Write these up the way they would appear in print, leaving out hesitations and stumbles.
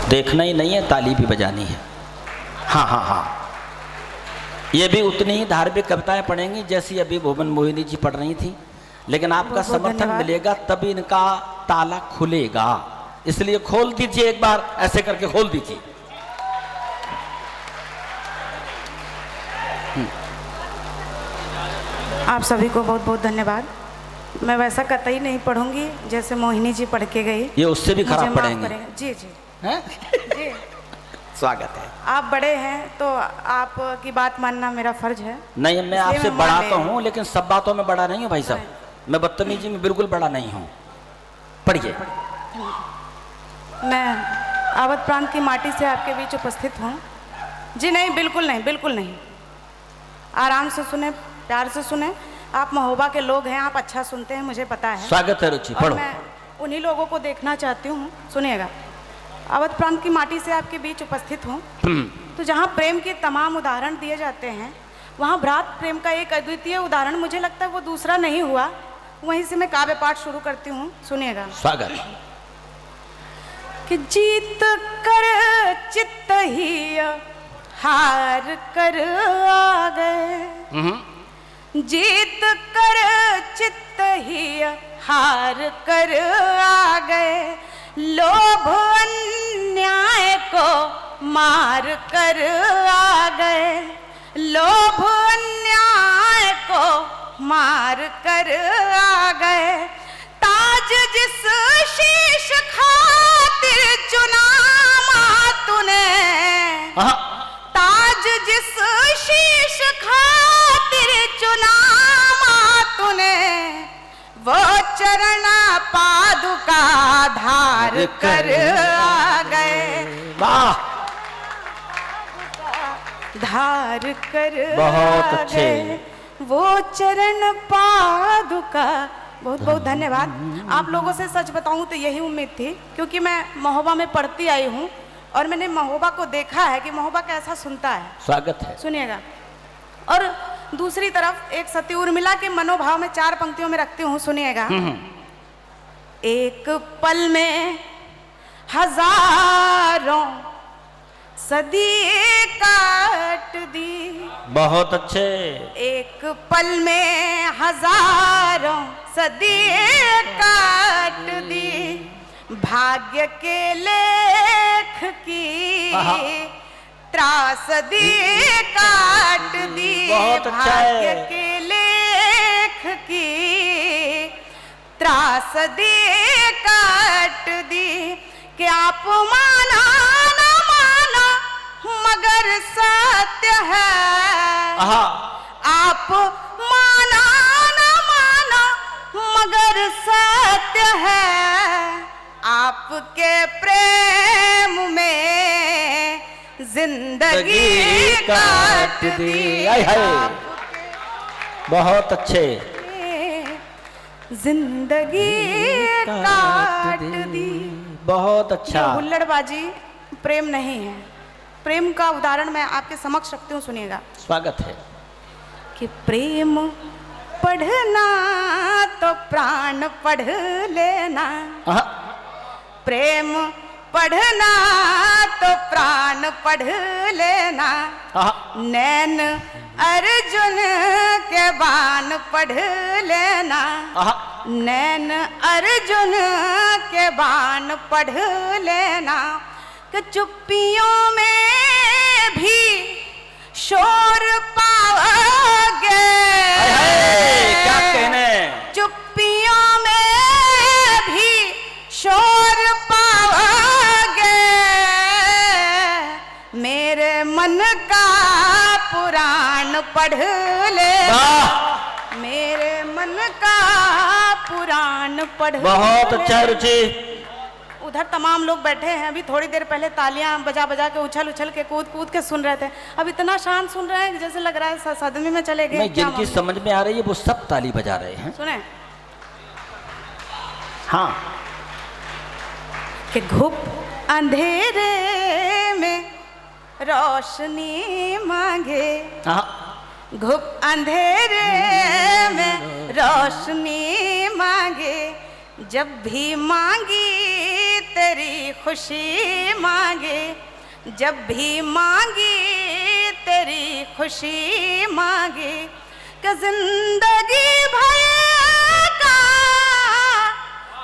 देखना ही नहीं है, ताली भी बजानी है। हाँ हाँ हाँ, ये भी उतनी ही धार्मिक कविताएं पढ़ेंगी जैसी अभी भुवन मोहिनी जी पढ़ रही थी, लेकिन आपका समर्थन मिलेगा तभी इनका ताला खुलेगा। इसलिए खोल दीजिए, एक बार ऐसे करके खोल दीजिए। आप सभी को बहुत बहुत धन्यवाद। मैं वैसा कतई नहीं पढ़ूंगी जैसे मोहिनी जी पढ़ के गई, ये उससे भी खराब पढ़ेंगे। जी जी हैं? जी, स्वागत है। आप बड़े हैं तो आपकी बात मानना मेरा फर्ज है। नहीं, मैं आपसे बड़ा तो हूँ, लेकिन सब बातों में बड़ा नहीं हूँ भाई साहब। मैं बदतमीजी में बिल्कुल बड़ा नहीं हूँ। पढ़िए। मैं अवध प्रांत की माटी से आपके बीच उपस्थित हूँ। जी नहीं, बिल्कुल नहीं, बिल्कुल नहीं। आराम से सुने, प्यार से सुने। आप महोबा के लोग हैं, आप अच्छा सुनते हैं, मुझे पता है। स्वागत है रुचि, पढ़ो। मैं उन्हीं लोगों को देखना चाहती हूँ। सुनिएगा, अवध प्रांत की माटी से आपके बीच उपस्थित हूँ। तो जहाँ प्रेम के तमाम उदाहरण दिए जाते हैं, वहाँ भ्रात प्रेम का एक अद्वितीय उदाहरण मुझे लगता है वो दूसरा नहीं हुआ। वहीं से मैं काव्य पाठ शुरू करती हूँ। सुनिएगा। स्वागत। कि जीत कर चित्त ही हार कर आ गए, जीत कर चित्त ही हार कर आ गए, लोभ अन्याय को मार कर आ गए, लोभ अन्याय को मार कर आ गए, ताज जिस शीश खातिर चुना तूने, ताज जिस शीश खातिर चुना तूने, वो चरण पादुका धार कर आ गए। वाह, धार कर बहुत आ अच्छे। गए, वो चरण पादुका। बहुत बहुत धन्यवाद। आप लोगों से सच बताऊं तो यही उम्मीद थी, क्योंकि मैं महोबा में पढ़ती आई हूं और मैंने महोबा को देखा है कि महोबा कैसा सुनता है। स्वागत है। सुनिएगा। और दूसरी तरफ एक सती उर्मिला के मनोभाव में 4 पंक्तियों में रखती हूँ। सुनिएगा। एक पल में हजारों सदी काट दी, बहुत अच्छे। एक पल में हजारों सदी काट दी, भाग्य के लेख की त्रासदी काट दी, बहुत अच्छा है। भाग्य के लेख की त्रासदी काट दी, कि आप माना न माना मगर सत्य है, आप माना न माना मगर सत्य है, आपके प्रेम में जिंदगी काट दी। बहुत अच्छे। जिंदगी काट दी। बहुत अच्छा। हुल्लड़बाजी प्रेम नहीं है। प्रेम का उदाहरण मैं आपके समक्ष रखती हूँ। सुनिएगा। स्वागत है। कि प्रेम पढ़ना तो प्राण पढ़ लेना, प्रेम पढ़ना तो प्राण पढ़ लेना, नैन अर्जुन के बाण पढ़ लेना, नैन अर्जुन के बाण पढ़ लेना, कि चुप्पियों में भी शोर पाओगे। क्या कहने? चुप्पियों में भी शोर पाओगे, मेरे मन का पुराण पढ़ लेना, मेरे मन का पुराण पढ़। बहुत अच्छा रुचि। उधर तमाम लोग बैठे हैं, अभी थोड़ी देर पहले तालियां बजा बजा के उछल उछल के कूद कूद के सुन रहे थे। अब इतना शांत सुन रहे हैं जैसे लग रहा है सदमे में चले गए। जिनकी समझ में आ रही है वो सब ताली बजा रहे हैं। सुने। हाँ। कि घुप अंधेरे में रोशनी मांगे, घुप अंधेरे में रोशनी मांगे, जब भी मांगी तेरी खुशी मांगे, जब भी मांगी तेरी खुशी मांगे, कि जिंदगी भर का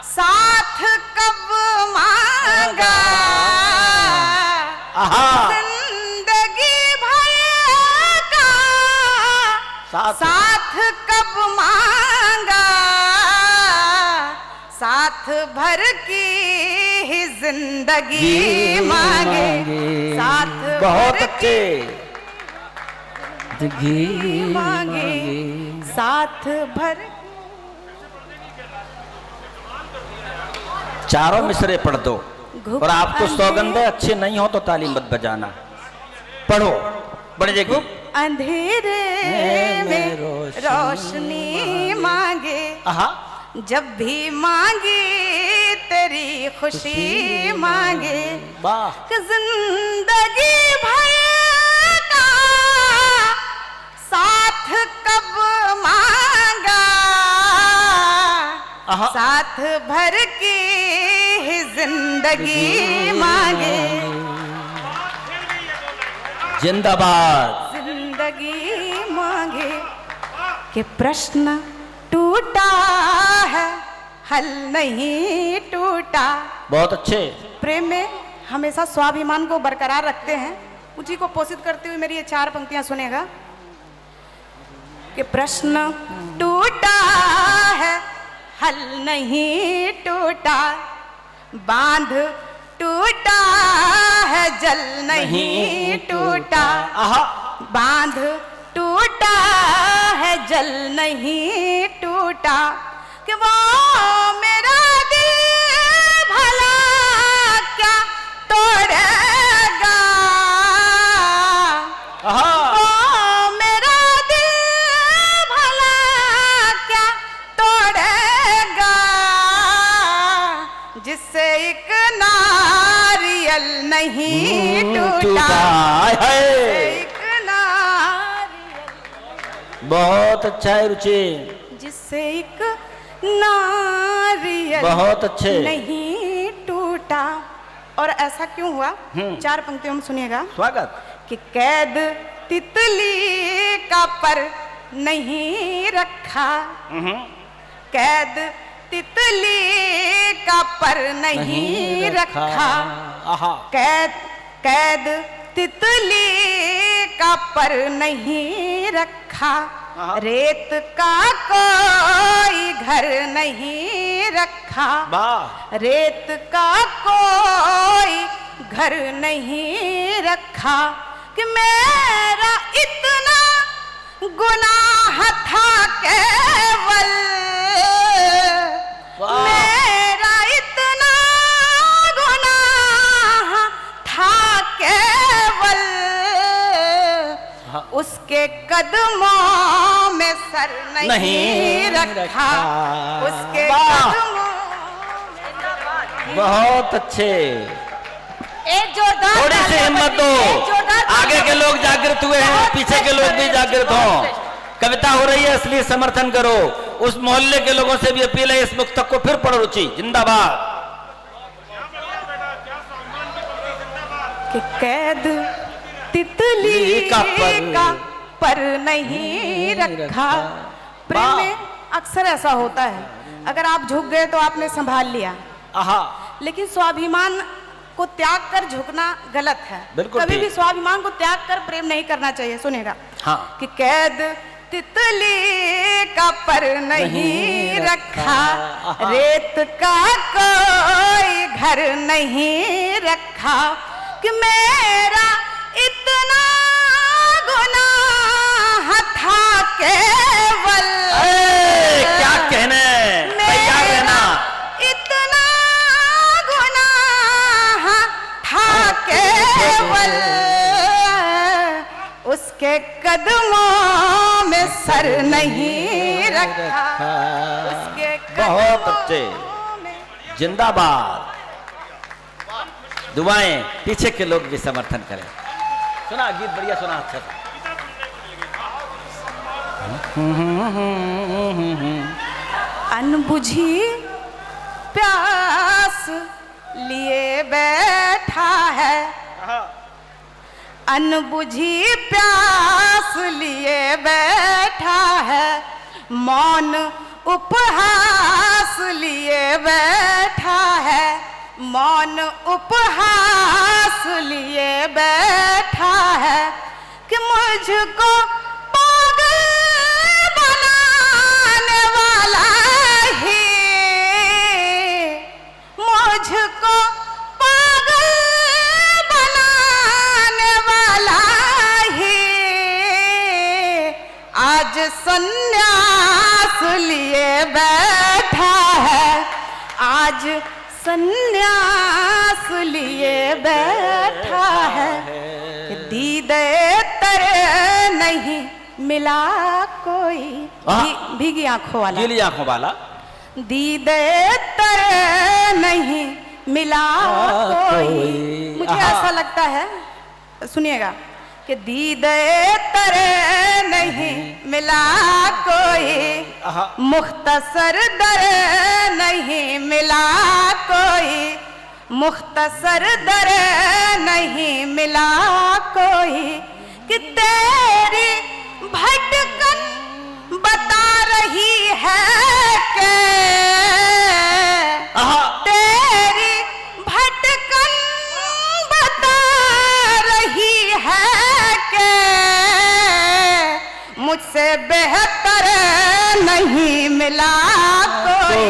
साथ कब मांगा, जिंदगी भर का साथ कब मांगा, साथ भर की ही जिंदगी मांगे, साथ बहुत अच्छे जिंदगी मांगे, साथ भर। चारों मिसरे पढ़ दो, और आपको सौगंध है अच्छे नहीं हो तो ताली मत बजाना, पढ़ो बढ़ जाएगी। अंधेरे में रोशनी मांगे, जब भी मांगी तेरी खुशी मांगे, कि जिंदगी भर का साथ कब मांगा, साथ भर की ही जिंदगी मांगे, जिंदाबाद जिंदगी मांगे, कि प्रश्न टूटा है हल नहीं टूटा। बहुत अच्छे। प्रेम में हमेशा स्वाभिमान को बरकरार रखते हैं, उसी को पोषित करते हुए मेरी ये 4 पंक्तियां सुनेगा, कि प्रश्न टूटा है हल नहीं टूटा, बांध टूटा है जल नहीं टूटा, बांध टूटा है जल नहीं टूटा, कि वो मेरा दिल भला क्या तोड़ेगा, वो मेरा दिल भला क्या तोड़ेगा, जिससे एक नारियल नहीं टूटा, एक नारियल। बहुत अच्छा है रुचि, जिससे एक नारियल बहुत अच्छे नहीं टूटा। और ऐसा क्यों हुआ? 4 पंक्तियों में सुनिएगा। स्वागत। कि कैद तितली का पर नहीं रखा, कैद तितली का पर नहीं रखा, कैद तितली का पर नहीं रखा, रेत का कोई घर नहीं रखा, रेत का कोई घर नहीं रखा, कि मेरा इतना गुनाह था केवल, मेरा इतना गुनाह था केवल, उसके कदमों में सर नहीं रखा, उसके कदमों में। बहुत अच्छे। थोड़ी सी हिम्मत दो, आगे के लोग जागृत हुए हैं, पीछे के लोग भी जागृत हों। कविता हो रही है इसलिए समर्थन करो। उस मोहल्ले के लोगों से भी अपील है, इस मुक्तक को फिर पढ़ो रुचि। जिंदाबाद। कि कैद तितली का पर नहीं रखा। प्रेम में अक्सर ऐसा होता है, अगर आप झुक गए तो आपने संभाल लिया, लेकिन स्वाभिमान को त्याग कर झुकना गलत है। कभी भी स्वाभिमान को त्याग कर प्रेम नहीं करना चाहिए। सुनेगा कि कैद तितली का पर नहीं रखा, रेत का कोई घर नहीं रखा, कि मेरा इतना गुनाह था केवल। क्या कहने, तैयार रहना। इतना गुनाह था केवल, उसके कदमों में सर नहीं रखा, उसके बहुत अच्छे। जिंदाबाद। दुआएं, पीछे के लोग भी समर्थन करें। सुना गीत बढ़िया सुना, अच्छा था। अनबुझी प्यास लिए बैठा है, अनबुझी प्यास लिए बैठा है, मौन उपहास लिए बैठा है, मौन उपहास लिए बैठा है कि मुझको पागल बनाने वाला ही, मुझको पागल बनाने वाला ही आज संन्यास लिए बैठा है, आज संन्यास लिए बैठा है कि दीदे तेरे नहीं मिला कोई। भीगी आंखों वाला, गीली आंखों वाला, दीदे तेरे नहीं मिला कोई। मुझे ऐसा लगता है, सुनिएगा, कि दीदे तेरे नहीं मिला कोई, मुख्तसर दरे नहीं मिला कोई, मुख्तसर दरे नहीं मिला कोई, कि तेरी भटकन बता रही है कि तेरी भटकन बता रही है कि मुझसे बेहतर नहीं मिला कोई,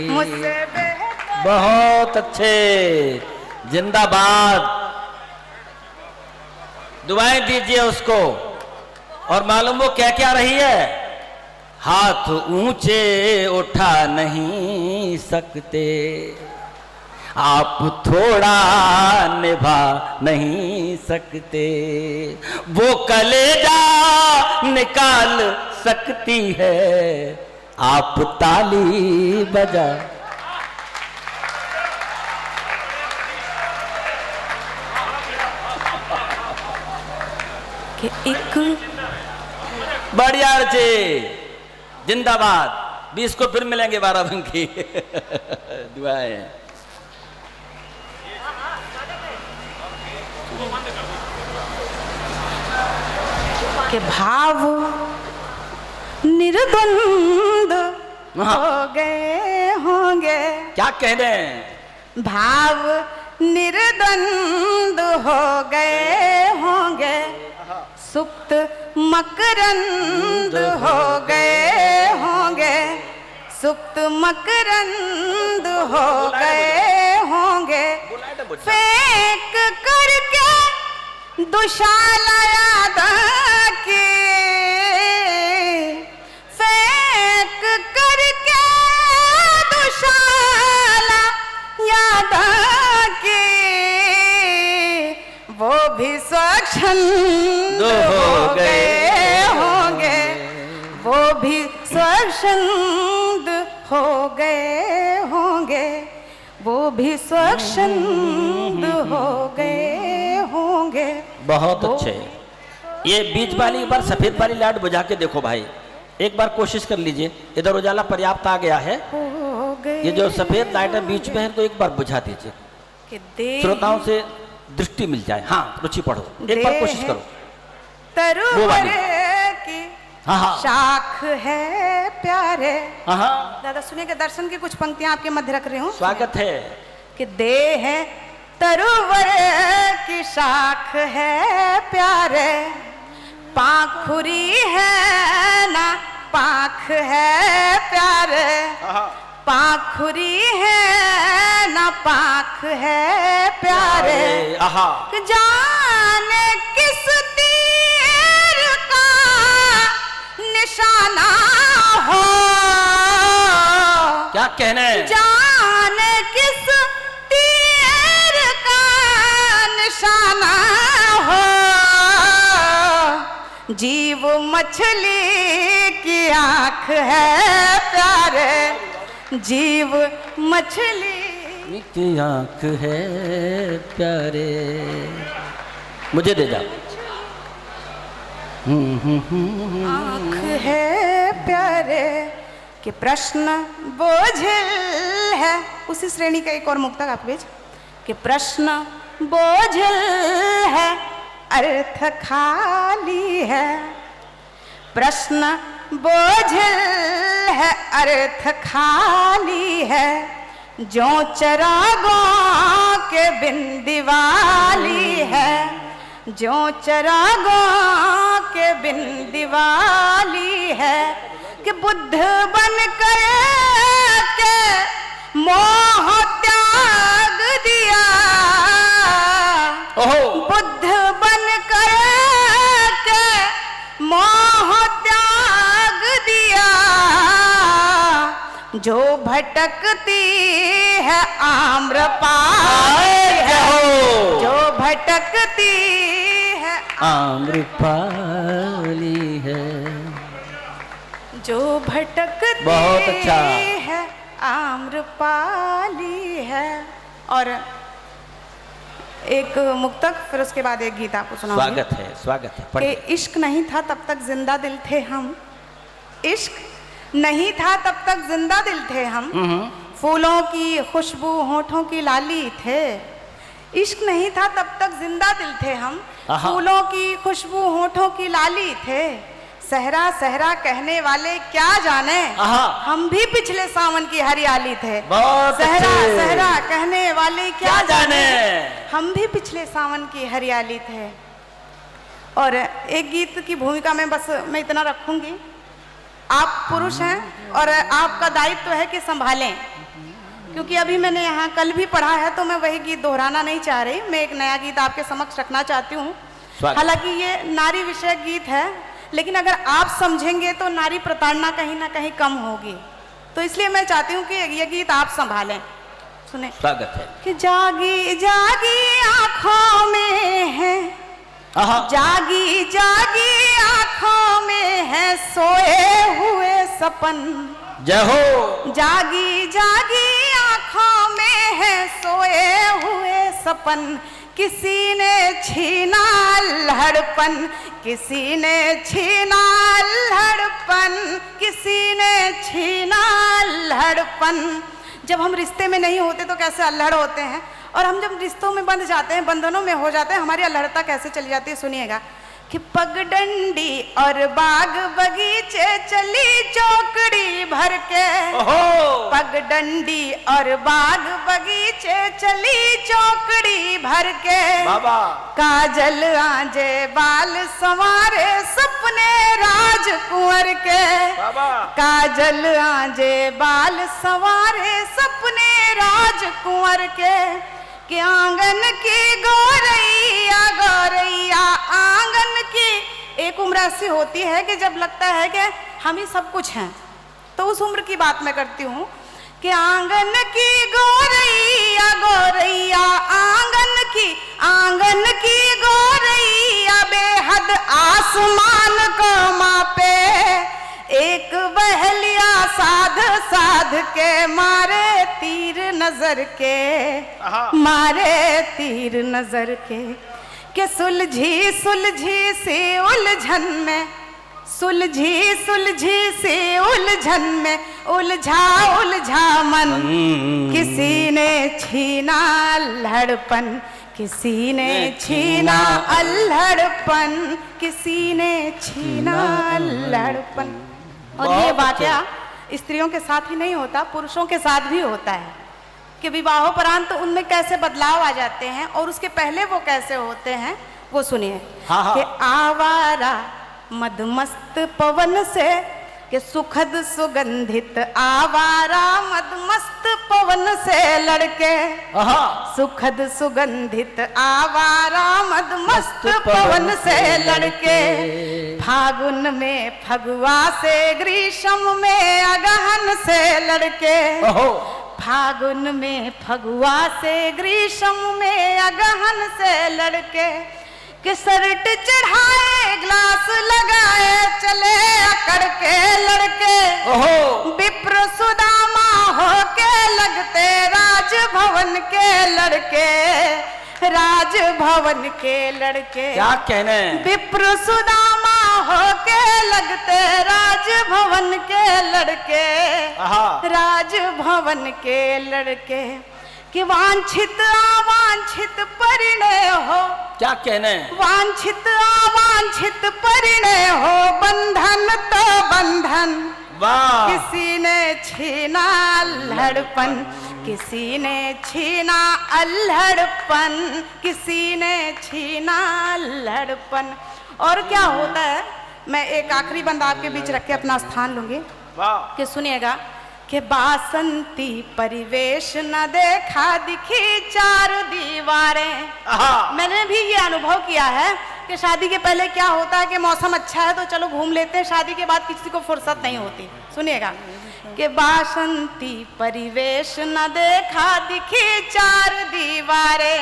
मुझसे बेहतर। बहुत अच्छे, जिंदाबाद। दुआएं दीजिए उसको। और मालूम वो क्या क्या रही है? हाथ ऊंचे उठा नहीं सकते, आप थोड़ा निभा नहीं सकते, वो कलेजा निकाल सकती है, आप ताली बजा। कि एक बढ़िया चे, जिंदाबाद। 20 को फिर मिलेंगे 12 दिन की दुआएं। के भाव निर्द्वंद हो गए होंगे, क्या कह रहे हैं? भाव निर्द्वंद हो गए होंगे, सुप्त मकरंद हो गए होंगे, सुप्त मकरंद हो गए होंगे, फेंक करके दुशाला याद की, फेंक करके दुशाला याद की, वो भी स्वच्छंद हो गए होंगे, वो भी स्वच्छंद हो गए होंगे, वो भी स्वच्छंद हो गए होंगे। बहुत अच्छे। ये बीच वाली, एक बार सफेद वाली लाइट बुझा के देखो भाई, एक बार कोशिश कर लीजिए। इधर उजाला पर्याप्त आ गया है, ये जो सफेद लाइट है बीच में है, तो एक बार बुझा दीजिए, श्रोताओं से दृष्टि मिल जाए। हाँ, रुचि पढ़ो, एक बार कोशिश करो। तरुवर की शाख है प्यारे। दादा सुनिए, दर्शन की कुछ पंक्तियां आपके मध्य रख रही हूँ। स्वागत है। कि देह तरुवर की शाख है प्यारे, पाखुरी है ना पाख है प्यारे, पाखुरी है ना पाख है प्यारे, जाने किस तीर का निशाना हो। क्या कहने? जाने किस तीर का निशाना हो, जीव मछली की आंख है प्यारे, जीव मछली की आंख है प्यारे। मुझे दे जाओ। आंख है प्यारे, कि प्रश्न बोझिल है, उसी श्रेणी का एक और मुक्तक आप भेज, कि प्रश्न बोझिल है अर्थ खाली है, प्रश्न बोझिल है अर्थ खाली है, जो चरागों के बिन दिवाली है, जो चरागों के बिन दिवाली है, कि बुद्ध बन कर के मोह त्याग दिया, बुद्ध बन कर के मोह त्याग दिया, जो भटकती है आम्रपाली है, जो भटकती है आम्रपाली है, जो भटकती बहुत अच्छा है आम्रपाली है। और एक मुक्तक, फिर उसके बाद एक गीत आपको सुनाऊंगी। स्वागत है, स्वागत है। कि इश्क नहीं था तब तक जिंदा दिल थे हम, इश्क नहीं था तब तक जिंदा दिल थे हम, फूलों की खुशबू होठों की लाली थे, इश्क नहीं था तब तक जिंदा दिल थे हम, फूलों की खुशबू होठों की लाली थे, सहरा सहरा कहने वाले क्या जाने, हम भी पिछले सावन की हरियाली थे, सहरा सहरा कहने वाले क्या जाने, हम भी पिछले सावन की हरियाली थे। और एक गीत की भूमिका में बस मैं इतना रखूंगी, आप पुरुष हैं और आपका दायित्व है कि संभालें, क्योंकि अभी मैंने यहाँ कल भी पढ़ा है तो मैं वही गीत दोहराना नहीं चाह रही, मैं एक नया गीत आपके समक्ष रखना चाहती हूँ। हालांकि ये नारी विषयक गीत है, लेकिन अगर आप समझेंगे तो नारी प्रताड़ना कहीं ना कहीं कम होगी, तो इसलिए मैं चाहती हूँ कि ये गीत आप संभालें। सुने, स्वागत है। कि जागी जागी आंखों में है, जागी जागी आंखों में है सोए हुए सपन, जय हो, जागी जागी आंखों में है सोए हुए सपन, किसी ने छीना लहड़पन, किसी ने छीना लहड़पन, किसी ने छीना लहड़पन। जब हम रिश्ते में नहीं होते तो कैसे अल्हड़ होते हैं, और हम जब रिश्तों में बंध जाते हैं, बंधनों में हो जाते हैं, हमारी अल्हड़ता कैसे चली जाती है। सुनिएगा कि पगडंडी और बाग बगीचे चली चौकड़ी भर के, पगडंडी और बाग बगीचे चली चौकड़ी भर के, काजल आंजे बाल संवारे सपने राजकुंवर के, काजल आंजे बाल संवारे सपने राजकुंवर के, कि आंगन की गौरैया गौरैया आंगन की। एक उम्र ऐसी होती है कि जब लगता है कि हम ही सब कुछ हैं, तो उस उम्र की बात मैं करती हूँ कि आंगन की गौरैया गौरैया आंगन की गौरैया बेहद आसमान को मापे, एक बहलिया साध साध के मारे तीर नजर के, मारे तीर नजर के सुलझी सुलझी से उलझन में, सुलझी सुलझी से उलझन में उलझा उलझा मन, किसी ने छीना अल्हड़पन, किसी ने छीना अल्हड़पन, किसी ने छीना अल्हड़पन। और ये वाकया स्त्रियों के साथ ही नहीं होता, पुरुषों के साथ भी होता है कि विवाहोपरांत उनमें कैसे बदलाव आ जाते हैं, और उसके पहले वो कैसे होते हैं वो सुनिए। कि आवारा मदमस्त पवन से, कि सुखद सुगंधित आवारा मदमस्त पवन से लड़के, सुखद सुगंधित आवारा मदमस्त पवन से लड़के, फागुन में फगुआ से ग्रीष्म में अगहन से लड़के, फागुन में फगुआ से ग्रीष्म में अगहन से लड़के, कि शर्ट चढ़ाए ग्लास लगाए चले अकड़ के लड़के, विप्र सुदामा हो के लगते राजभवन के लड़के, राजभवन के लड़के। क्या कहने, विप्र सुदामा होके लगते राजभवन के लड़के, राजभवन के लड़के कि वांछित अवांछित परिणय हो। क्या कहने? वांछित अवांछित परिणय हो, बंधन तो बंधन किसी ने छीना अल्हड़पन, किसी ने छीना अल्हड़पन, किसी ने छीना अल्हड़पन। और क्या होता है, मैं एक आखिरी बंद आपके बीच रख के अपना स्थान लूंगी कि सुनिएगा कि बासंती परिवेश न देखा दिखी चार दीवारें। मैंने भी ये अनुभव किया है कि शादी के पहले क्या होता है कि मौसम अच्छा है तो चलो घूम लेते हैं, शादी के बाद किसी को फुर्सत नहीं होती। सुनिएगा कि बासंती परिवेश न देखा दिखी चार दीवारें,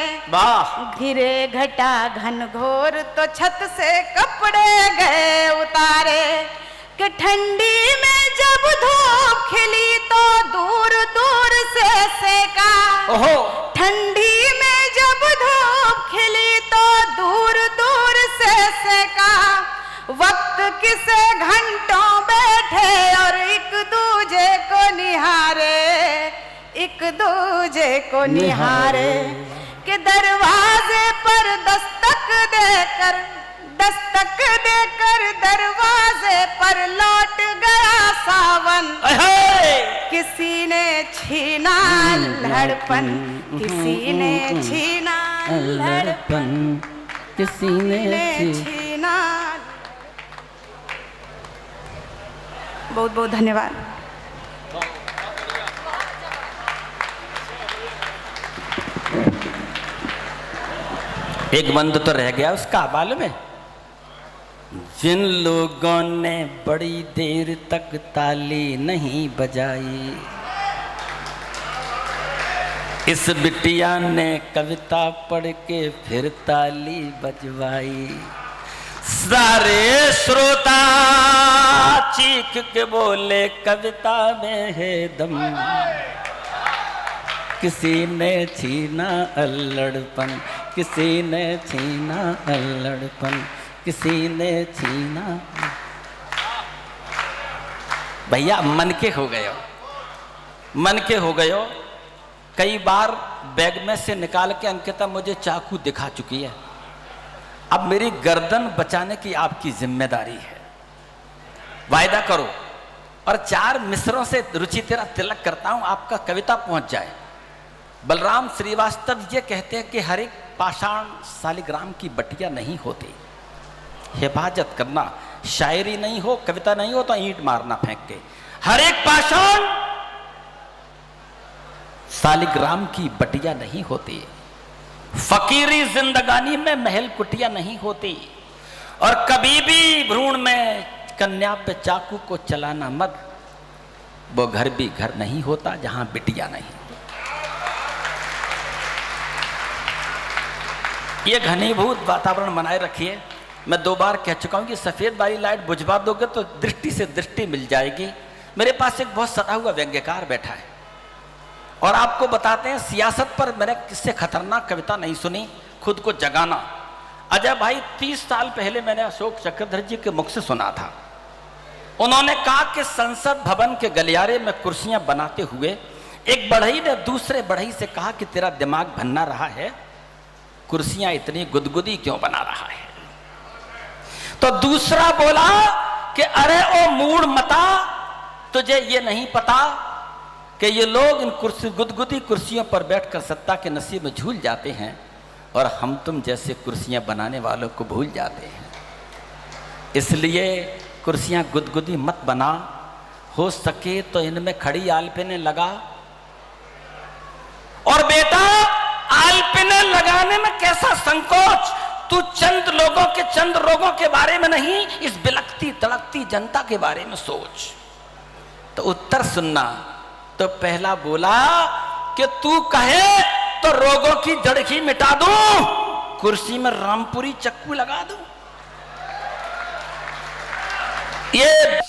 घिरे घटा घन घोर तो छत से कपड़े गए उतारे, कि ठंडी में जब धूप खिली तो दूर दूर से सेका, ठंडी में जब धूप खिली तो दूर दूर से सेका, वक्त किसे घंटों बैठे और एक दूजे को निहारे, एक दूजे को निहारे, कि दरवाजे पर दस्तक देकर दरवाजे पर लौट गया सावन, किसी ने छीना अल्हड़पन, किसी ने छीना अल्हड़पन, किसी ने छीना। बहुत बहुत धन्यवाद। एक बंद तो रह गया उसका मालूम है, जिन लोगों ने बड़ी देर तक ताली नहीं बजाई, इस बिटिया ने कविता पढ़ के फिर ताली बजवाई। सारे श्रोता चीख के बोले कविता में है दम, किसी ने छीना अल्लड़पन, किसी ने छीना अल्लड़पन, किसी ने छीना। भैया मन के हो गए हो, मन के हो गए हो। कई बार बैग में से निकाल के अंकिता मुझे चाकू दिखा चुकी है। अब मेरी गर्दन बचाने की आपकी जिम्मेदारी है। वायदा करो और 4 मिसरों से रुचि तेरा तिलक करता हूं, आपका कविता पहुंच जाए। बलराम श्रीवास्तव ये कहते हैं कि हर एक पाषाण शालिग्राम की बटिया नहीं होती। हिफाजत करना, शायरी नहीं हो, कविता नहीं हो तो ईंट मारना फेंक के। हर एक पाषाण शालिग्राम की बटिया नहीं होती। फकीरी जिंदगानी में महल कुटिया नहीं होती। और कभी भी भ्रूण में कन्या पे चाकू को चलाना मत, वो घर भी घर नहीं होता जहां बिटिया नहीं। ये घनीभूत वातावरण बनाए रखिए। मैं 2 बार कह चुका हूं कि सफेद वाली लाइट बुझवा दोगे तो दृष्टि से दृष्टि मिल जाएगी। मेरे पास एक बहुत सदा हुआ व्यंग्यकार बैठा है और आपको बताते हैं, सियासत पर मैंने किससे खतरनाक कविता नहीं सुनी, खुद को जगाना। अजय भाई 30 साल पहले मैंने अशोक चक्रधर जी के मुख से सुना था। उन्होंने कहा कि संसद भवन के गलियारे में कुर्सियां बनाते हुए एक बढ़ई ने दूसरे बढ़ई से कहा कि तेरा दिमाग भन्ना रहा है, कुर्सियां इतनी गुदगुदी क्यों बना रहा है। तो दूसरा बोला कि अरे ओ मूड मता, तुझे ये नहीं पता कि ये लोग इन गुदगुदी कुर्सियों पर बैठकर सत्ता के नसीब में झूल जाते हैं और हम तुम जैसे कुर्सियां बनाने वालों को भूल जाते हैं। इसलिए कुर्सियां गुदगुदी मत बना, हो सके तो इनमें खड़ी आलपिने लगा। और बेटा आलपिने लगाने में कैसा संकोच, तू चंद रोगों के बारे में नहीं, इस बिलखती तड़कती जनता के बारे में सोच। तो उत्तर सुनना। तो पहला बोला कि तू कहे तो रोगों की जड़ ही मिटा दूं, कुर्सी में रामपुरी चक्कू लगा दूं। ये